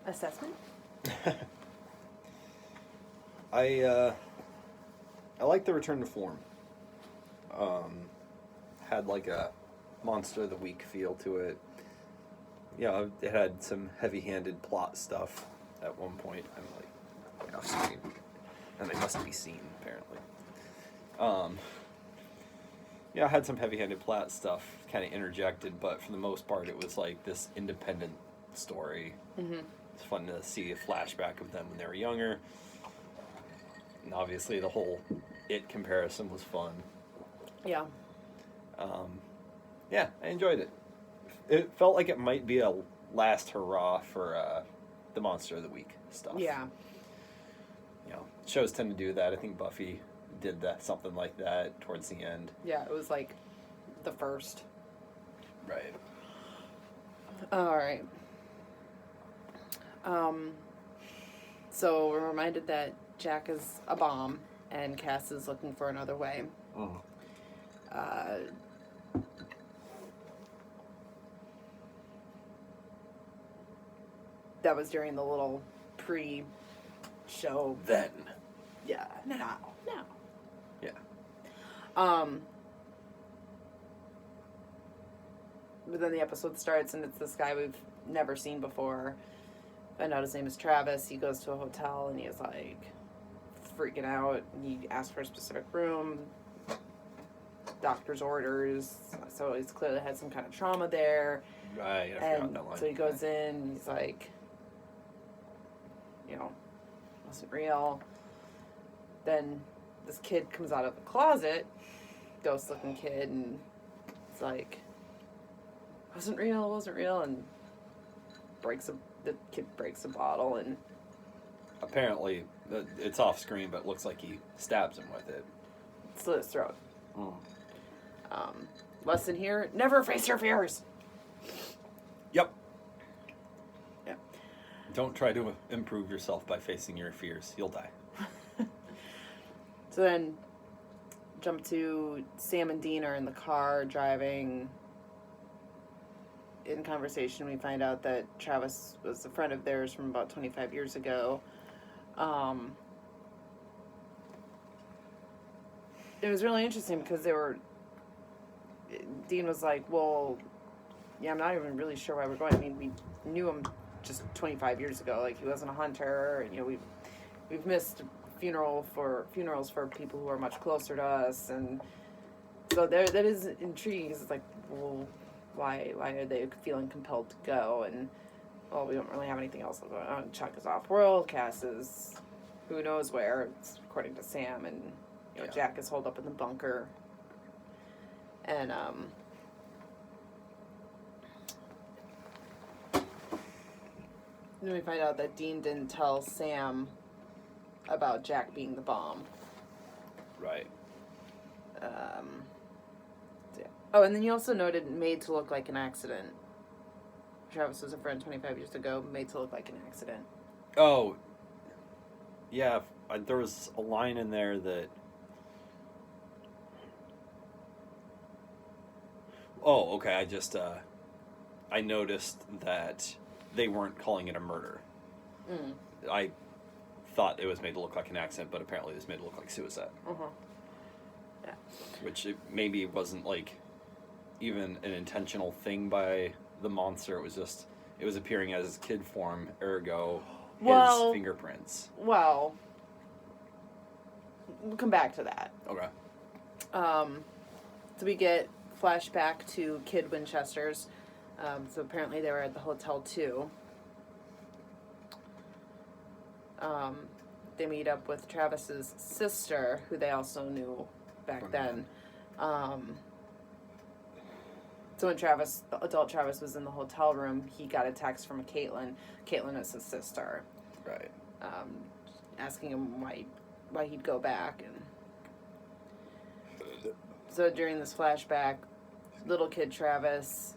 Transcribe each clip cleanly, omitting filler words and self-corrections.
assessment? I like the return to form. Had like a Monster of the Week feel to it. Yeah, it had some heavy-handed plot stuff at one point. I'm like off screen, and they must be seen apparently. Yeah, I had some heavy-handed plot stuff kind of interjected, but for the most part, it was like this independent story. Mm-hmm. It's fun to see a flashback of them when they were younger, and obviously the whole It comparison was fun. Yeah. Yeah, I enjoyed it. It felt like it might be a last hurrah for the Monster of the Week stuff. Yeah. You know, shows tend to do that. I think Buffy did that, something like that towards the end. Yeah, it was like the first. Right. All right. So we're reminded that Jack is a bomb and Cass is looking for another way. Mm. That was during the little pre-show. Then. Yeah. Now. Yeah. But then the episode starts and it's this guy we've never seen before. I know his name is Travis. He goes to a hotel and he is like freaking out. He asks for a specific room. Doctor's orders. So he's clearly had some kind of trauma there. Right. I And forgot that line. so he goes in and he's like, you know, wasn't real. Then this kid comes out of the closet, ghost looking kid, and it's like, wasn't real, and the kid breaks a bottle, and Apparently, it's off screen, but it looks like he stabs him with it. slit his throat. Mm. Lesson here, never face your fears. Yep. Yeah. Don't try to improve yourself by facing your fears. You'll die. So then, jump to Sam and Dean are in the car driving. In conversation, we find out that Travis was a friend of theirs from about 25 years ago. It was really interesting because Dean was like, well, yeah, I'm not even really sure why we're going. I mean, we knew him just 25 years ago. Like, he wasn't a hunter. And, you know, we've missed funerals for people who are much closer to us. And so that is intriguing. It's like, well, why are they feeling compelled to go? And, well, we don't really have anything else going on. Chuck is off-world. Cass is who knows where, it's according to Sam. And, you know, Yeah. Jack is holed up in the bunker. And, then we find out that Dean didn't tell Sam about Jack being the bomb. Right. So yeah. Oh, and then you also noted made to look like an accident. Travis was a friend 25 years ago, made to look like an accident. Oh. Yeah, there was a line in there that... Oh, okay, I noticed that they weren't calling it a murder. Mm. I thought it was made to look like an accident, but apparently it was made to look like suicide. Uh-huh. Yeah. Which maybe wasn't like even an intentional thing by the monster. It was appearing as kid form, ergo his fingerprints. Well, we'll come back to that. Okay. So we get flashback to Kid Winchester's. So apparently they were at the hotel too. They meet up with Travis's sister, who they also knew back then. So when adult Travis was in the hotel room, he got a text from Caitlin. Caitlin is his sister. Right. Asking him why he'd go back. And so during this flashback, little kid Travis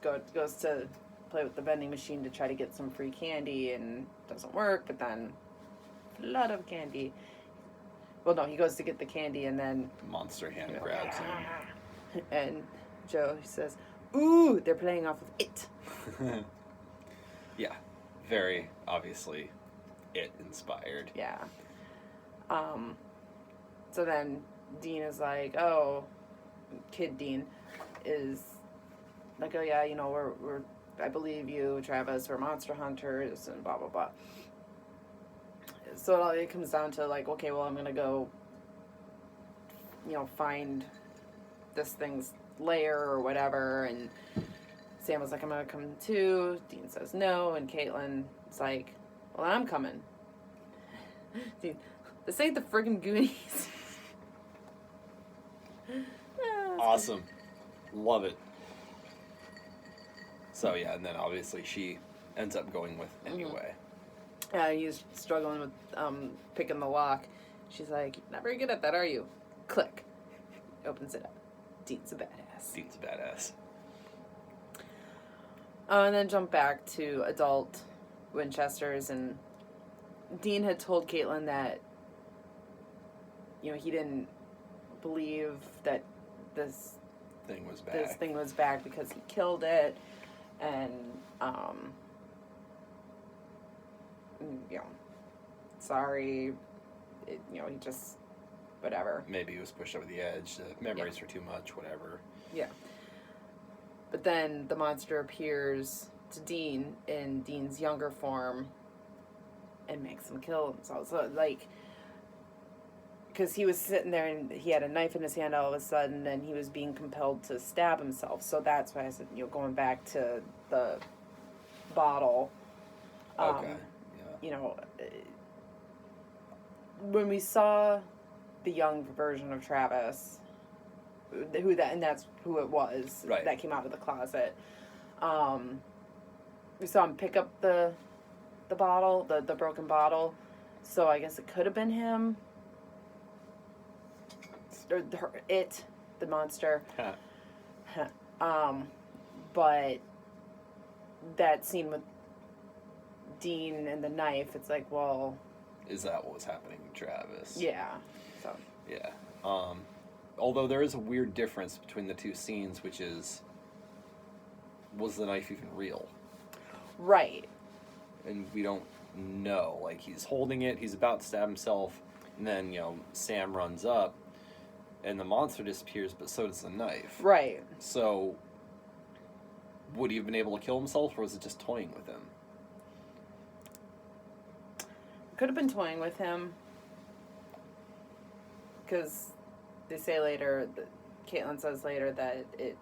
goes to play with the vending machine to try to get some free candy, and doesn't work, but then a lot of candy. Well, no, he goes to get the candy, and then The monster hand grabs him. and Joe says, "Ooh, they're playing off of It." Yeah. very obviously it inspired. Yeah. So then Dean is like, oh, Kid Dean is like, oh yeah, you know, we're I believe you, Travis, we're monster hunters and blah blah blah. So it comes down to like, okay, well, I'm gonna go, you know, find this thing's lair or whatever, and Sam was like, I'm gonna come too. Dean says no, and Caitlin's like, well, I'm coming. Dude, this ain't the friggin' Goonies. Awesome. Love it. So yeah, and then obviously she ends up going with anyway. Yeah, he's struggling with picking the lock. She's like, not very good at that, are you? Click. Opens it up. Dean's a badass. Dean's a badass. And then jump back to adult Winchesters, and Dean had told Caitlin that, you know, he didn't believe that this thing was back because he killed it, and you know, sorry, you know, he just whatever. Maybe he was pushed over the edge. The memories were too much. Whatever. Yeah. But then the monster appears to Dean in Dean's younger form and makes him kill himself. So, like, because he was sitting there and he had a knife in his hand all of a sudden, and he was being compelled to stab himself. So that's why I said, you know, going back to the bottle. Okay. Yeah. You know, when we saw the young version of Travis, and that's who it was, right, that came out of the closet. We saw him pick up the bottle, the broken bottle. So I guess it could have been him. Or the monster. But that scene with Dean and the knife, it's like, well, is that what was happening to Travis? Yeah. So. Yeah. Although there is a weird difference between the two scenes, which is, was the knife even real? Right. And we don't know. Like, he's holding it, he's about to stab himself, and then, you know, Sam runs up, and the monster disappears, but so does the knife. Right. So, would he have been able to kill himself, or was it just toying with him? Could have been toying with him. Because they say later, Caitlin says later that it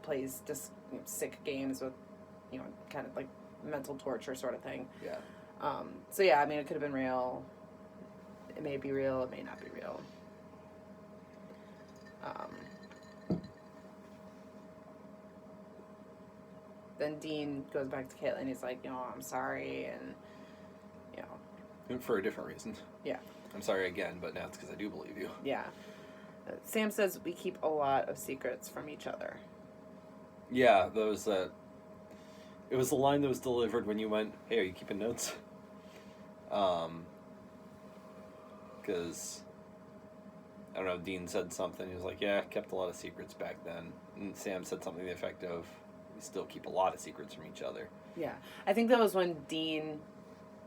plays just sick games with, you know, kind of like mental torture sort of thing. Yeah. So yeah, I mean, it could have been real. It may be real. It may not be real. Then Dean goes back to Caitlin. He's like, you know, I'm sorry, and you know. For a different reason. Yeah. I'm sorry again, but now it's because I do believe you. Yeah. Sam says we keep a lot of secrets from each other. Yeah, there was that. It was the line that was delivered when you went, "Hey, are you keeping notes?" Because I don't know. Dean said something. He was like, "Yeah, kept a lot of secrets back then." And Sam said something to the effect of, "We still keep a lot of secrets from each other." Yeah, I think that was when Dean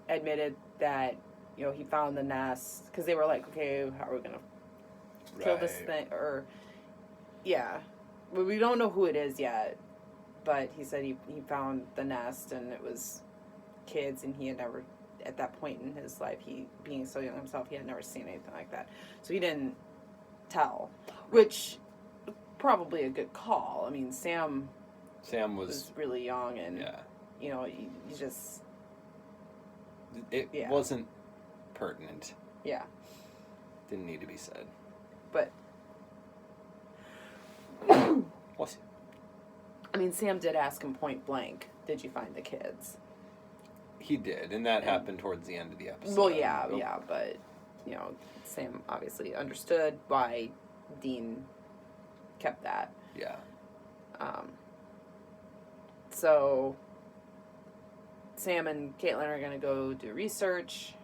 admitted that, you know, he found the nest, because they were like, okay, how are we gonna kill this thing? Or yeah, we don't know who it is yet, but he said he found the nest, and it was kids, and he had never, at that point in his life, he being so young himself, he had never seen anything like that, so he didn't tell, which probably a good call. I mean, Sam was really young, and yeah, you know, you just it wasn't pertinent. Yeah. Didn't need to be said. But Bless you. I mean, Sam did ask him point blank, did you find the kids? He did, and that happened towards the end of the episode. Well, yeah, but, you know, Sam obviously understood why Dean kept that. Yeah. So Sam and Caitlin are going to go do research,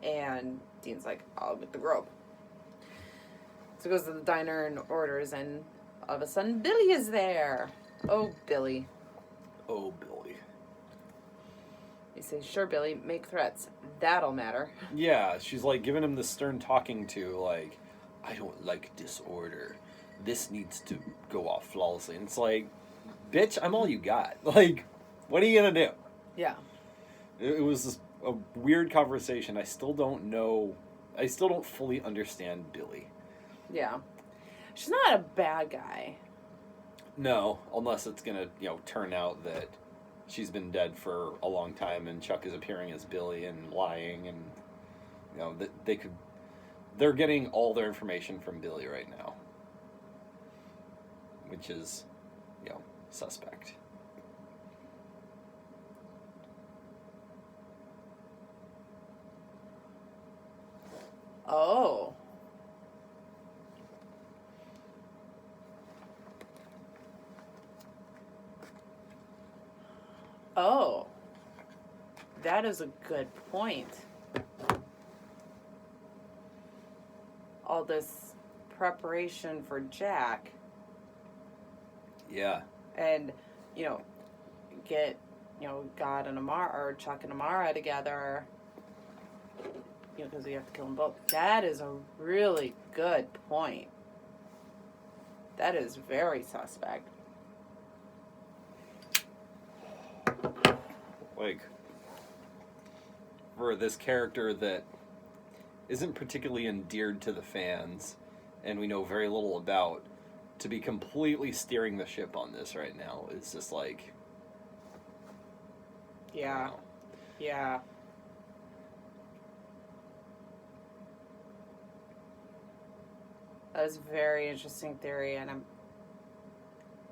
and Dean's like, I'll get the rope. So he goes to the diner and orders, and all of a sudden, Billy is there. Oh, Billy. Oh, Billy. He says, "Sure, Billy, make threats. That'll matter." Yeah, she's like giving him the stern talking to, like, I don't like disorder. This needs to go off flawlessly. And it's like, bitch, I'm all you got. Like, what are you gonna do? Yeah. It was a weird conversation. I still don't know. I still don't fully understand Billy. Yeah. She's not a bad guy. No, unless it's gonna, turn out that she's been dead for a long time and Chuck is appearing as Billy and lying and, that they're getting all their information from Billy right now. Which is, suspect. Oh. Oh. That is a good point. All this preparation for Jack. Yeah. And, get, God and Amara, or Chuck and Amara together, because we have to kill them both. That is a really good point. That is very suspect. Like, for this character that isn't particularly endeared to the fans and we know very little about, to be completely steering the ship on this right now is just like... Yeah. Yeah. That was a very interesting theory, and I'm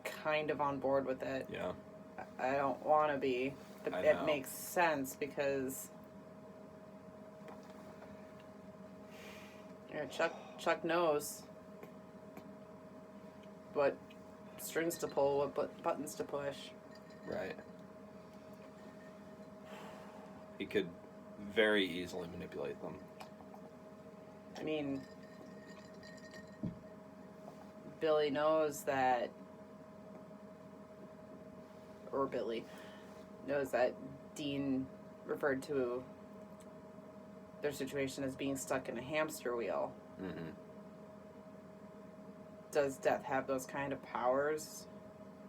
kind of on board with it. Yeah. I don't want to be, but it makes sense because Chuck knows what strings to pull, what buttons to push. Right. He could very easily manipulate them. I mean, Billy knows that, or Billy knows that Dean referred to their situation as being stuck in a hamster wheel. Mm-hmm. Does Death have those kind of powers?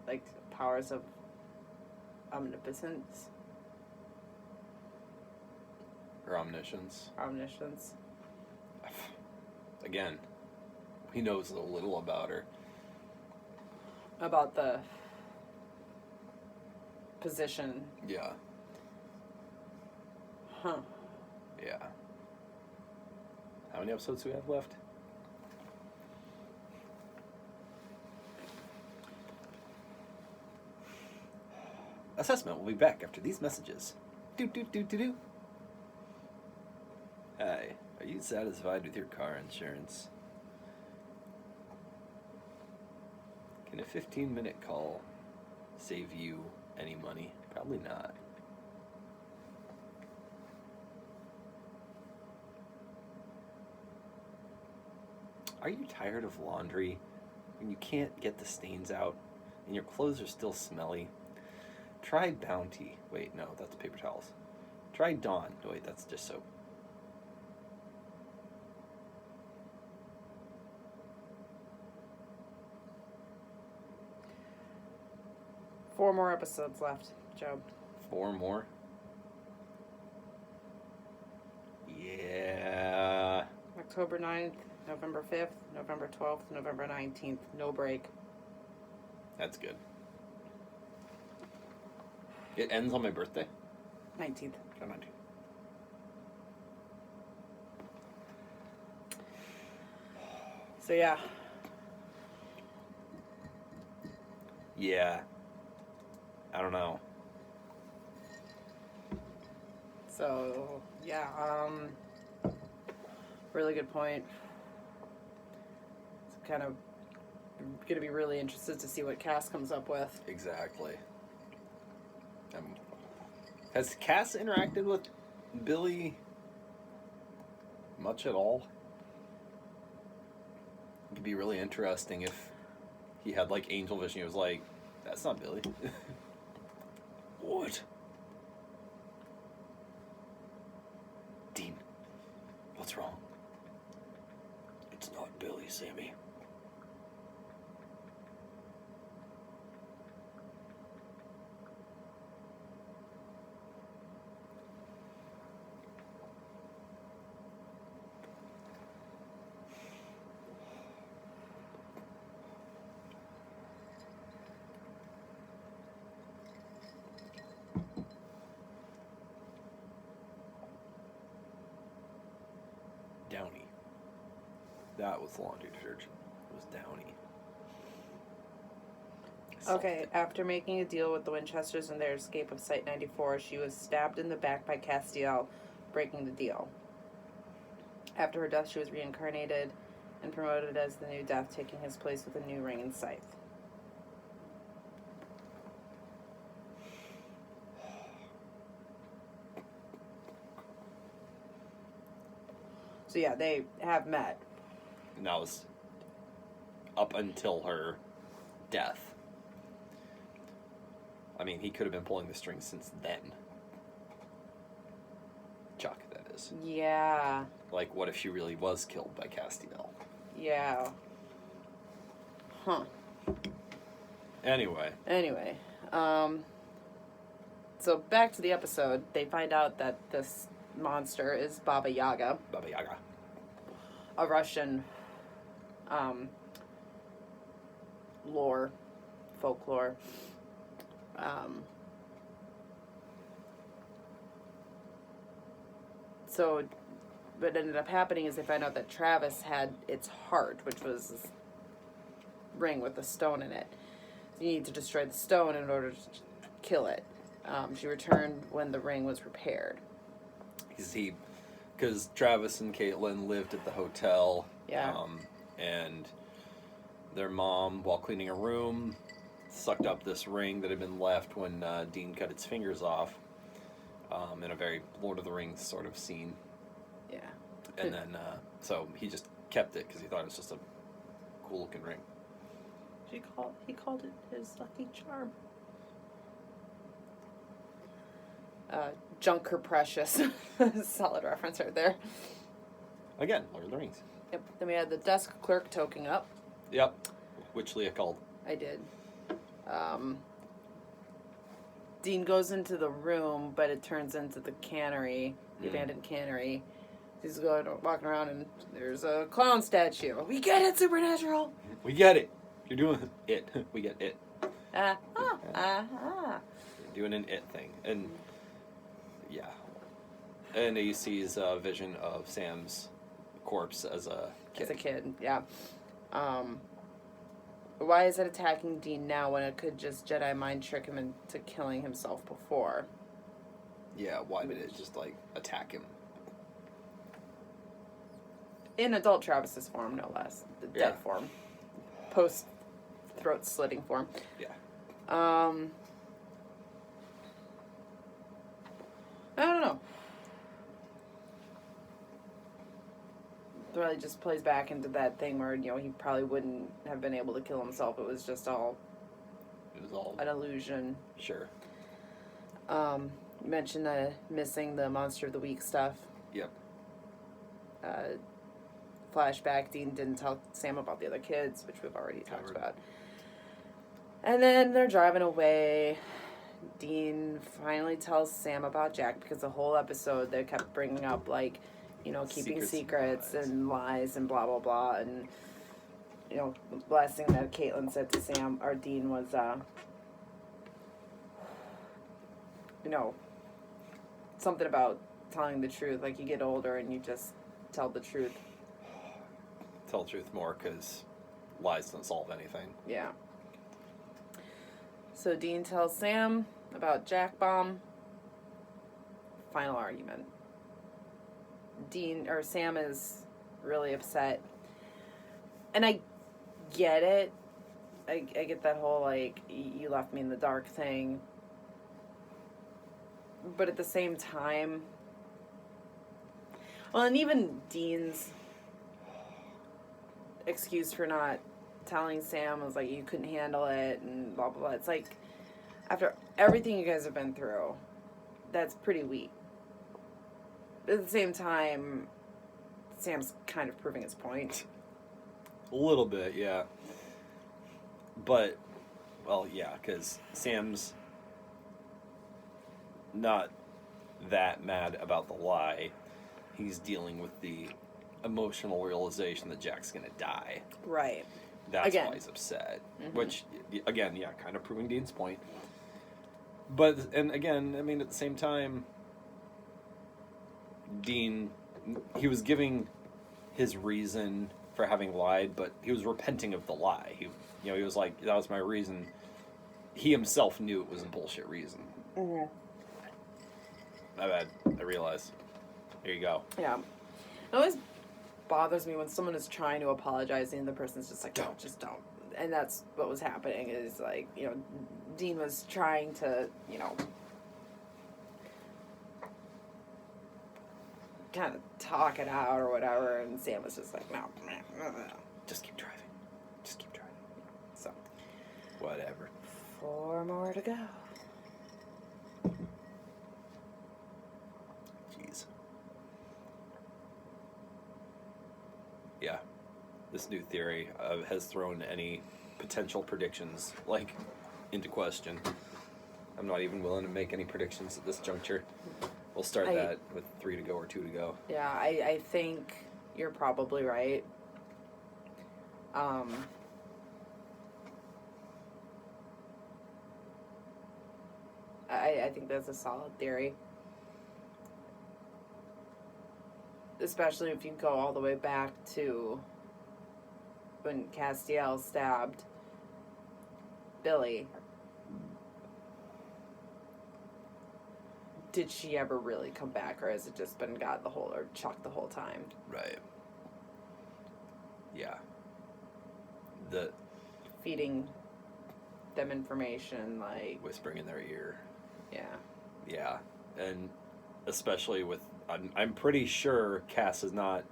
Like, powers of omnipotence? Or omniscience. Omniscience. Again, he knows a little about her. About the position. Yeah. Huh. Yeah. How many episodes do we have left? Assessment will be back after these messages. Do. Hi, are you satisfied with your car insurance? Can a 15-minute call save you any money? Probably not. Are you tired of laundry when you can't get the stains out and your clothes are still smelly? Try Bounty. Wait, no, that's paper towels. Try Dawn. No, wait, that's just soap. Four more episodes left, Joe. 4 more? Yeah. October 9th, November 5th, November 12th, November 19th. No break. That's good. It ends on my birthday? 19th. Oh, 19th. So, yeah. Yeah. I don't know. So, yeah, really good point. It's kind of going to be really interested to see what Cass comes up with. Exactly. Has Cass interacted with Billy much at all? It could be really interesting if he had, like, angel vision. He was like, that's not Billy. What? What's wrong? It's not Billy, Sammy. Downy. That was laundry detergent. It was Downy. Okay, after making a deal with the Winchesters and their escape of Site 94, she was stabbed in the back by Castiel, breaking the deal. After her death, she was reincarnated and promoted as the new Death, taking his place with a new ring and scythe. So yeah, they have met. And that was up until her death. I mean, he could have been pulling the strings since then. Chuck, that is. Yeah. Like, what if she really was killed by Castiel? Yeah. Huh. Anyway. So back to the episode. They find out that this monster is Baba Yaga. Baba Yaga. A Russian folklore. So what ended up happening is they find out that Travis had its heart, which was this ring with a stone in it. So you need to destroy the stone in order to kill it. She returned when the ring was repaired. Because Travis and Caitlin lived at the hotel. Yeah. And their mom, while cleaning a room, sucked up this ring that had been left when Dean cut its fingers off. In a very Lord of the Rings sort of scene. Yeah. And then, so he just kept it because he thought it was just a cool looking ring. He called it his lucky charm. Junker Precious. Solid reference right there. Again, Lord of the Rings. Yep. Then we had the desk clerk toking up. Yep. Which Leah called. I did. Dean goes into the room, but it turns into the cannery, the abandoned cannery. He's walking around, and there's a clown statue. We get it, Supernatural! We get it! You're doing it. We get it. You're doing an it thing. And, yeah. And he sees a vision of Sam's corpse as a kid. As a kid, yeah. Why is it attacking Dean now when it could just Jedi mind trick him into killing himself before? Yeah, why did it just, attack him? In adult Travis's form, no less. The dead form. Post-throat slitting form. Yeah. I don't know. Really just plays back into that thing where, he probably wouldn't have been able to kill himself. It was just all... It was all... an illusion. Sure. You mentioned missing the Monster of the Week stuff. Yep. Flashback, Dean didn't tell Sam about the other kids, which we've already talked about. And then they're driving away. Dean finally tells Sam about Jack because the whole episode they kept bringing up, keeping secrets and lies and blah, blah, blah. And, the last thing that Caitlin said to Sam, or Dean, was, something about telling the truth. Like, you get older and you just tell the truth. Tell the truth more because lies don't solve anything. Yeah. So Dean tells Sam about Jack Bomb. Final argument. Sam is really upset. And I get it. I get that whole, you left me in the dark thing. But at the same time... Well, and even Dean's excuse for not telling Sam was you couldn't handle it and blah, blah, blah. It's after everything you guys have been through, that's pretty weak. At the same time, Sam's kind of proving his point. A little bit, yeah. But, well, yeah, because Sam's not that mad about the lie. He's dealing with the emotional realization that Jack's going to die. Right. That's Again. why he's upset. Mm-hmm. Which, again, yeah, kind of proving Dean's point. But, and again, I mean, at the same time, Dean, he was giving his reason for having lied, but he was repenting of the lie. He was like, that was my reason. He himself knew it was a bullshit reason. Mm-hmm. My bad. I realized. There you go. Yeah. It always bothers me when someone is trying to apologize and the person's just like, no, just don't. And that's what was happening is like, Dean was trying to, kind of talk it out or whatever, and Sam was just like, no. Just keep driving. Just keep driving. So, whatever. 4 more to go. Jeez. Yeah. This new theory has thrown any potential predictions, into question. I'm not even willing to make any predictions at this juncture. We'll start that with 3 to go or 2 to go. Yeah, I think you're probably right. I think that's a solid theory. Especially if you go all the way back to when Castiel stabbed Billy. Did she ever really come back, or has it just been Chuck the whole time? Right. Yeah. Feeding them information, whispering in their ear. Yeah. Yeah. And especially with, I'm pretty sure Cass has not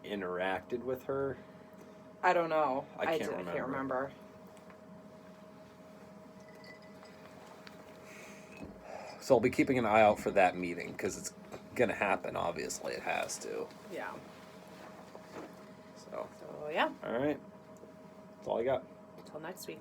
interacted with her. I don't know. I can't remember. So I'll be keeping an eye out for that meeting, because it's going to happen, obviously. It has to. Yeah. So Yeah. all right. That's all I got. Until next week.